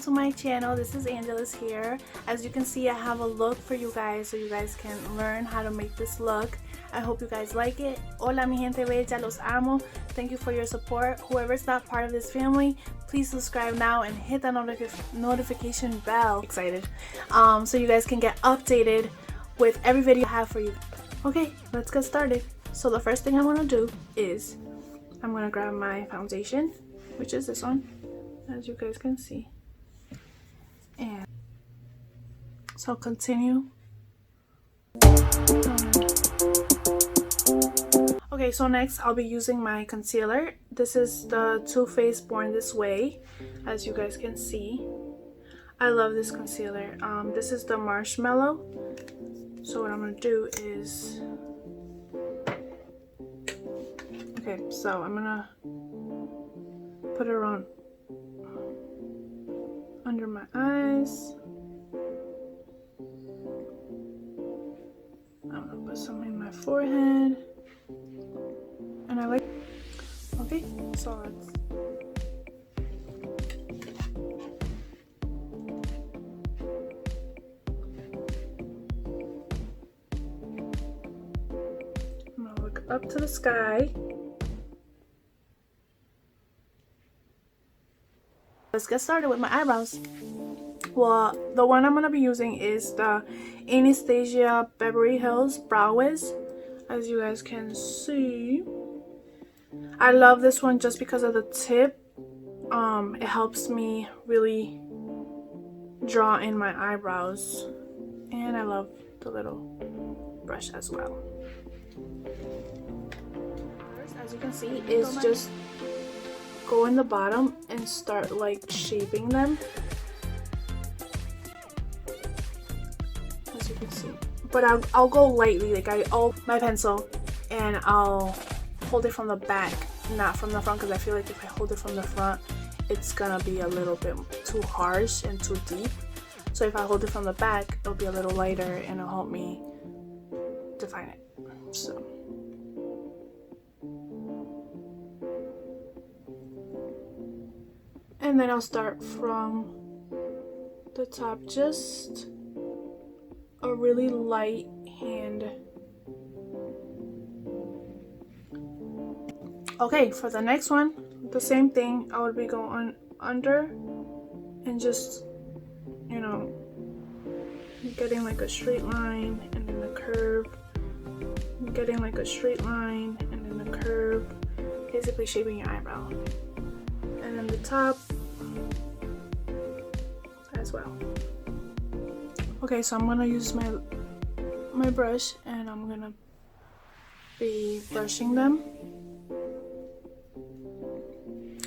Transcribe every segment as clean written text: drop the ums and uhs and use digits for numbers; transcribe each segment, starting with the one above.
to my channel. This is Angela's here. As you can see, I have a look for you guys so you guys can learn how to make this look. I hope you guys like it. Hola mi gente bella, los amo. Thank you for your support. Whoever's not part of this family, please subscribe now and hit that notification bell. Excited. So you guys can get updated with every video I have for you. Okay, let's get started. So the first thing I'm gonna do is I'm gonna grab my foundation, which is this one, as you guys can see, and so continue. Okay, so next I'll be using my concealer. This is the Too Faced Born This Way, as you guys can see. I love this concealer. This is the Marshmallow. So what I'm gonna do is, okay, so I'm gonna put it around under my eyes. I'm gonna put some in my forehead. And I like, okay, so let's, I'm gonna look up to the sky. Let's get started with my eyebrows. Well, the one I'm gonna be using is the Anastasia Beverly Hills Brow Wiz. As you guys can see, I love this one just because of the tip. It helps me really draw in my eyebrows, and I love the little brush as well. First, as you can see, is just go in the bottom and start like shaping them, as you can see. But I'll go lightly, like I'll my pencil and I'll hold it from the back, not from the front, because I feel like if I hold it from the front, it's gonna be a little bit too harsh and too deep. So if I hold it from the back, it'll be a little lighter and it'll help me define it. So. And then I'll start from the top, just a really light hand. Okay, for the next one, the same thing. I would be going under and just, you know, getting like a straight line and then a curve, getting like a straight line and then a curve, basically shaping your eyebrow. And then the top as well. Okay, so I'm gonna use my brush and I'm gonna be brushing them.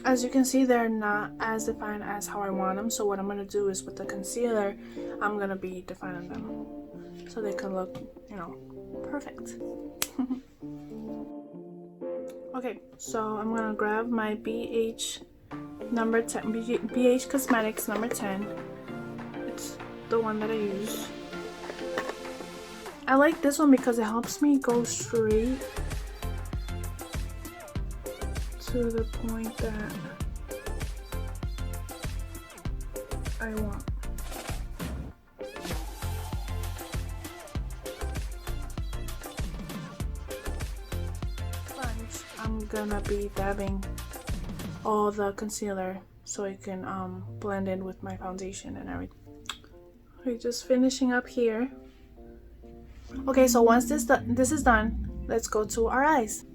As you can see, they're not as defined as how I want them, so what I'm gonna do is with the concealer, I'm gonna be defining them so they can look, you know, perfect. Okay, so I'm gonna grab my BH number 10, BH Cosmetics number 10. It's the one that I use. I like this one because it helps me go straight to the point that I want. I'm gonna be dabbing all the concealer so it can blend in with my foundation and everything. Okay, just finishing up here. Okay, so once this is done, let's go to our eyes.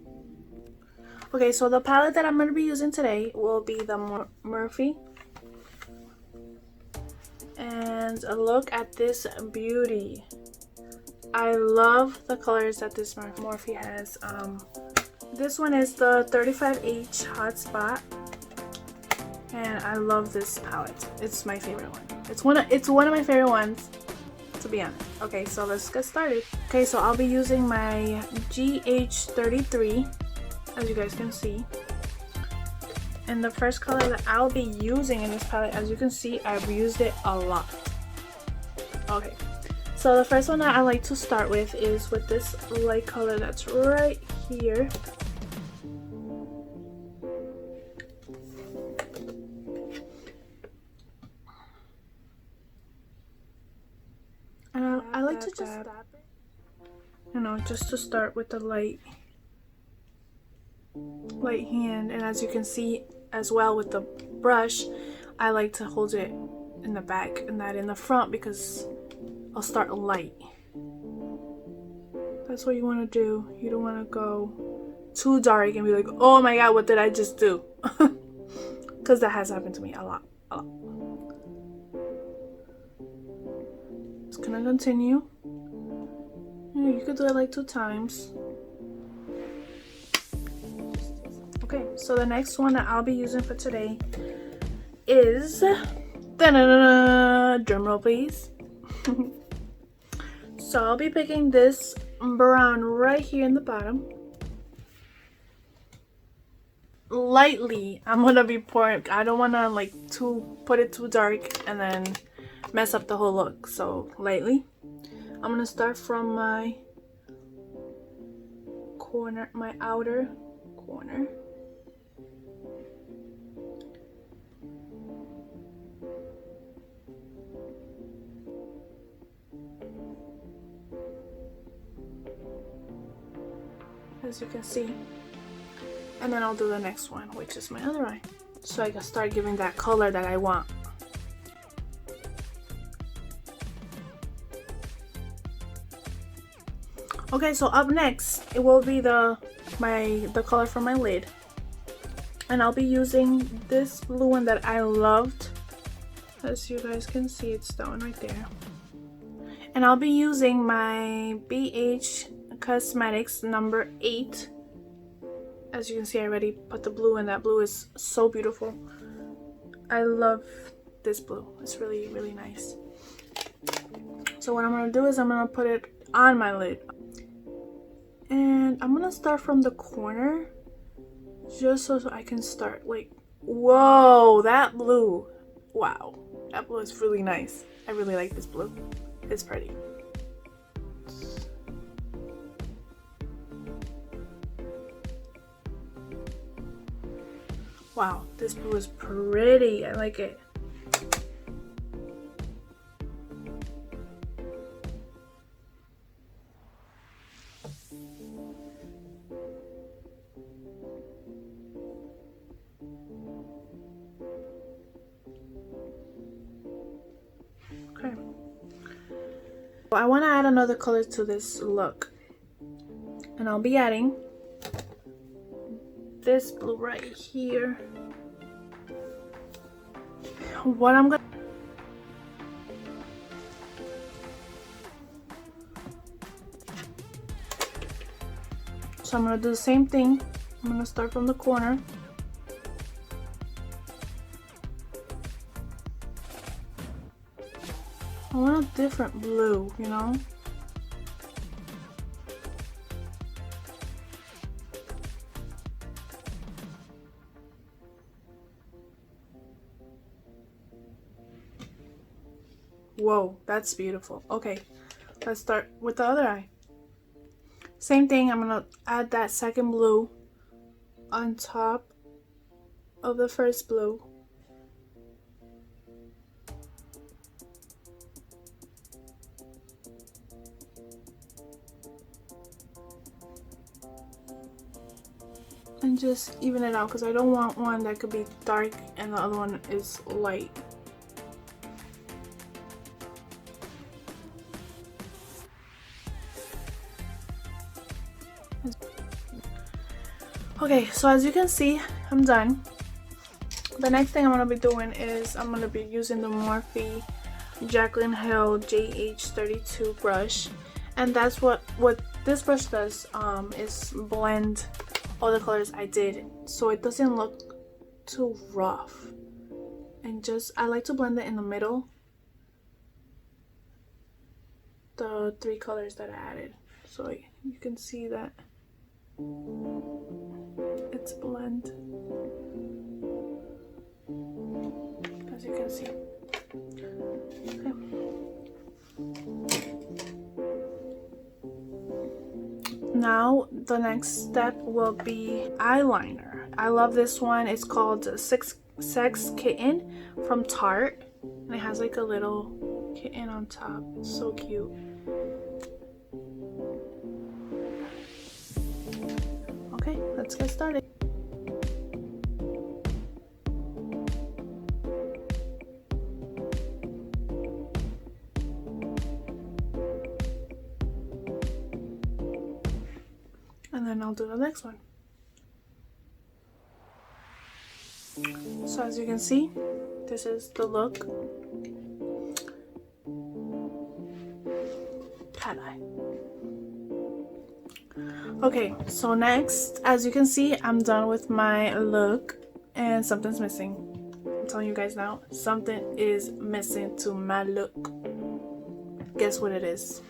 Okay, so the palette that I'm going to be using today will be the Morphe. And a look at this beauty. I love the colors that this Morphe has. This one is the 35H Hotspot. And I love this palette. It's my favorite one. It's one of my favorite ones, to be honest. Okay, so let's get started. Okay, so I'll be using my GH33, as you guys can see. And the first color that I'll be using in this palette, as you can see, I've used it a lot. Okay, so the first one that I like to start with is with this light color that's right here. dab. You know, just to start with the light hand. And as you can see as well with the brush, I like to hold it in the back and not in the front because I'll start light. That's what you want to do. You don't want to go too dark and be like, oh my god, what did I just do? Because that has happened to me a lot. Just gonna continue. You could do it like 2 times. Okay, so the next one that I'll be using for today is, drum roll please. So I'll be picking this brown right here in the bottom. Lightly, I'm gonna be pouring. I don't wanna like put it too dark and then mess up the whole look. So lightly. I'm gonna start from my corner, my outer corner. As you can see. And then I'll do the next one, which is my other eye. So I can start giving that color that I want. Okay, so up next, it will be the color for my lid. And I'll be using this blue one that I loved. As you guys can see, it's that one right there. And I'll be using my BH Cosmetics number 8. As you can see, I already put the blue in. That blue is so beautiful. I love this blue. It's really, really nice. So what I'm going to do is I'm going to put it on my lid. And I'm going to start from the corner. Just so I can start like, whoa, that blue. Wow. That blue is really nice. I really like this blue. It's pretty. Wow, this blue is pretty. I like it. Okay. Well, I want to add another color to this look. And I'll be adding this blue right here. What I'm gonna So I'm gonna do the same thing. I'm gonna start from the corner. I want a different blue, you know? Whoa, that's beautiful. Okay, let's start with the other eye. Same thing, I'm gonna add that second blue on top of the first blue. And just even it out because I don't want one that could be dark and the other one is light. Okay, so as you can see, I'm done. The next thing I'm going to be doing is I'm going to be using the Morphe Jacklyn Hill JH32 brush. And that's what this brush does, is blend all the colors I did so it doesn't look too rough. And just, I like to blend it in the middle. The 3 colors that I added. So you can see that it's blend, as you can see. Okay. Now the next step will be eyeliner. I love this one. It's called Sex Kitten from Tarte, and it has like a little kitten on top. It's so cute. let's get started. And then I'll do the next one. So as you can see, this is the look. Cat eye. Okay, so next, as you can see, I'm done with my look and something's missing. I'm telling you guys now, something is missing to my look. Guess what it is?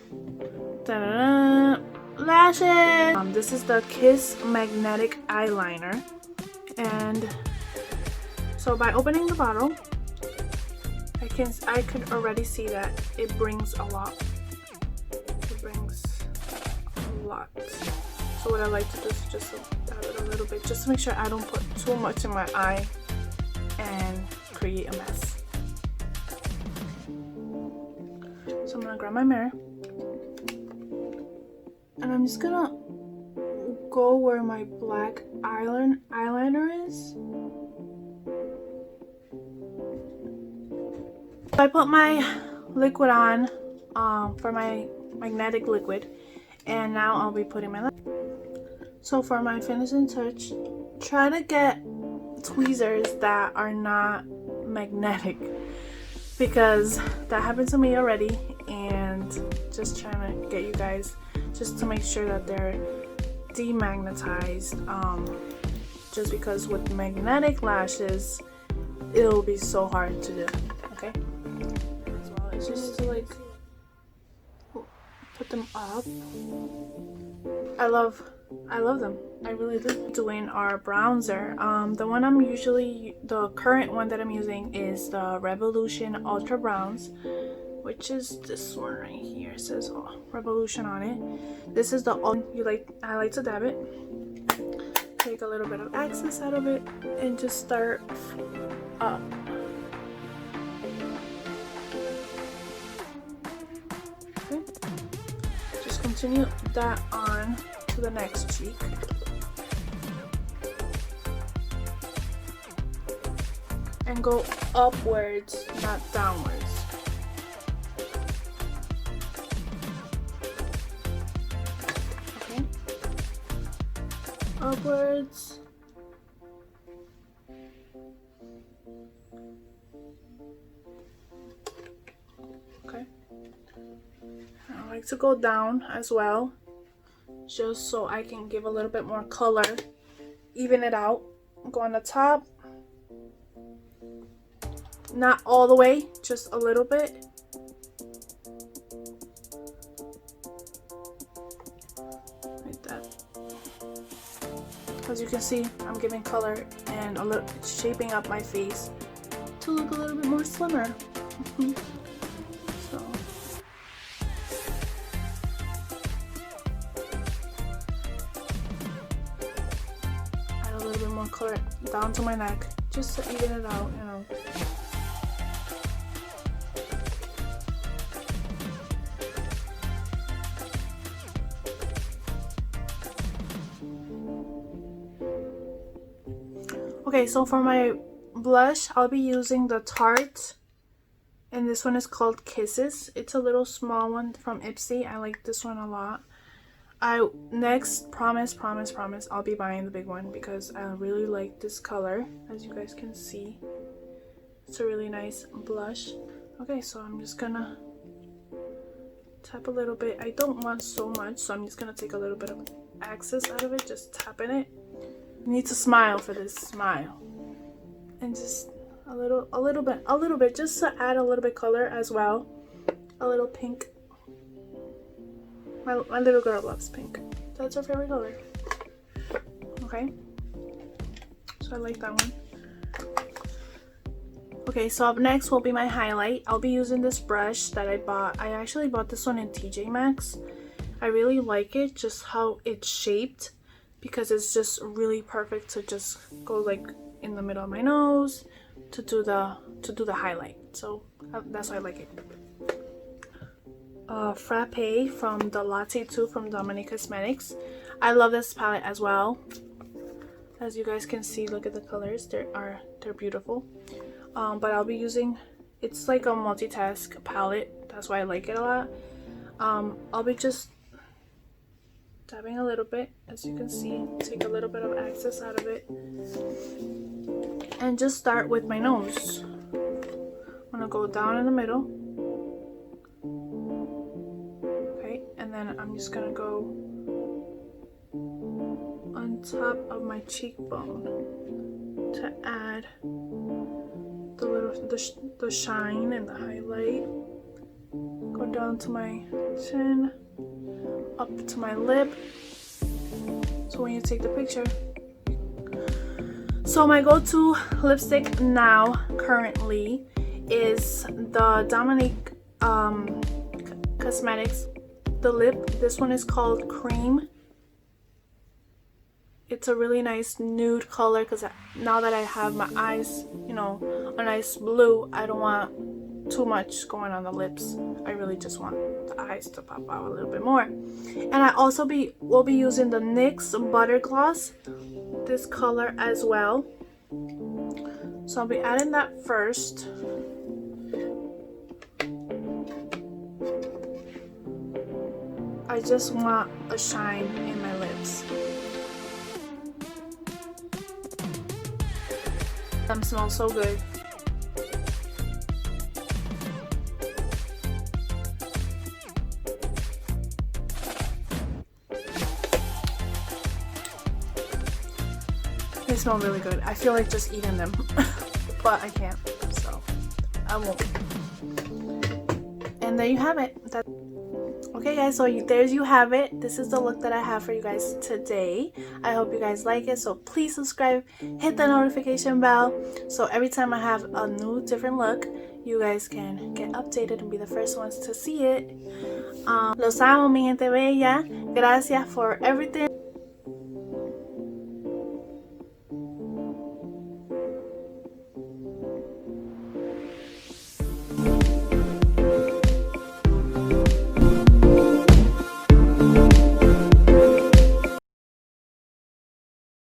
Ta-da-da! Lashes! This is the Kiss Magnetic Eyeliner. And so by opening the bottle, I could already see that it brings a lot. It brings a lot. So what I like to do is just dab it a little bit, just to make sure I don't put too much in my eye and create a mess. So I'm gonna grab my mirror and I'm just gonna go where my black eyeliner is. I put my liquid on for my magnetic liquid, and now I'll be putting my lip. So for my finishing touch, try to get tweezers that are not magnetic, because that happened to me already, and just trying to get you guys just to make sure that they're demagnetized, just because with magnetic lashes it'll be so hard to do. Okay, so it's just to like put them up. I love them, I really do. Doing our bronzer, the current one that I'm using is the Revolution Ultra Bronze, which is this one right here. It says Revolution on it. This is the I like to dab it, take a little bit of excess out of it, and just start up. Okay, just continue that on to the next cheek. And go upwards, not downwards. Okay. Upwards. Okay. I like to go down as well, just so I can give a little bit more color, even it out. Go on the top. Not all the way, just a little bit. Like that. As you can see, I'm giving color and a little shaping up my face to look a little bit more slimmer. So add a little bit more color down to my neck, just to even it out, you know. Okay, so for my blush, I'll be using the Tarte, and this one is called Kisses. It's a little small one from Ipsy. I like this one a lot. Next, promise, I'll be buying the big one because I really like this color. As you guys can see, it's a really nice blush. Okay, so I'm just gonna tap a little bit. I don't want so much, so I'm just gonna take a little bit of excess out of it, just tapping it. You need to smile for this. Smile, and just a little bit, just to add a little bit color as well. A little pink. My little girl loves pink. That's her favorite color. Okay, so I like that one. Okay, so up next will be my highlight. I'll be using this brush that I bought. I actually bought this one in TJ Maxx. I really like it, just how it's shaped, because it's just really perfect to just go like in the middle of my nose to do the highlight. So that's why I like it. Frappe from the Latte2 from Dominique Cosmetics. I love this palette as well. As you guys can see, look at the colors. They're beautiful. But I'll be using, it's like a multitask palette. That's why I like it a lot. I'll be just dabbing a little bit, as you can see. Take a little bit of excess out of it. And just start with my nose. I'm gonna go down in the middle. Okay, and then I'm just gonna go on top of my cheekbone to add the shine and the highlight. Go down to my chin, up to my lip. So when you take the picture. So my go-to lipstick now, currently, is the Dominique Cosmetics, the lip. This one is called Cream. It's a really nice nude color because now that I have my eyes, you know, a nice blue, I don't want too much going on the lips. I really just want the eyes to pop out a little bit more. And I also will be using the NYX Butter Gloss, this color as well. So I'll be adding that first. I just want a shine in my lips. Them smell so good. They smell really good. I feel like just eating them, but I can't, so I won't. And there you have it. Okay guys, so there you have it. This is the look that I have for you guys today. I hope you guys like it, so please subscribe, hit the notification bell, so every time I have a new different look, you guys can get updated and be the first ones to see it. Los amo, mi gente bella. Gracias for everything.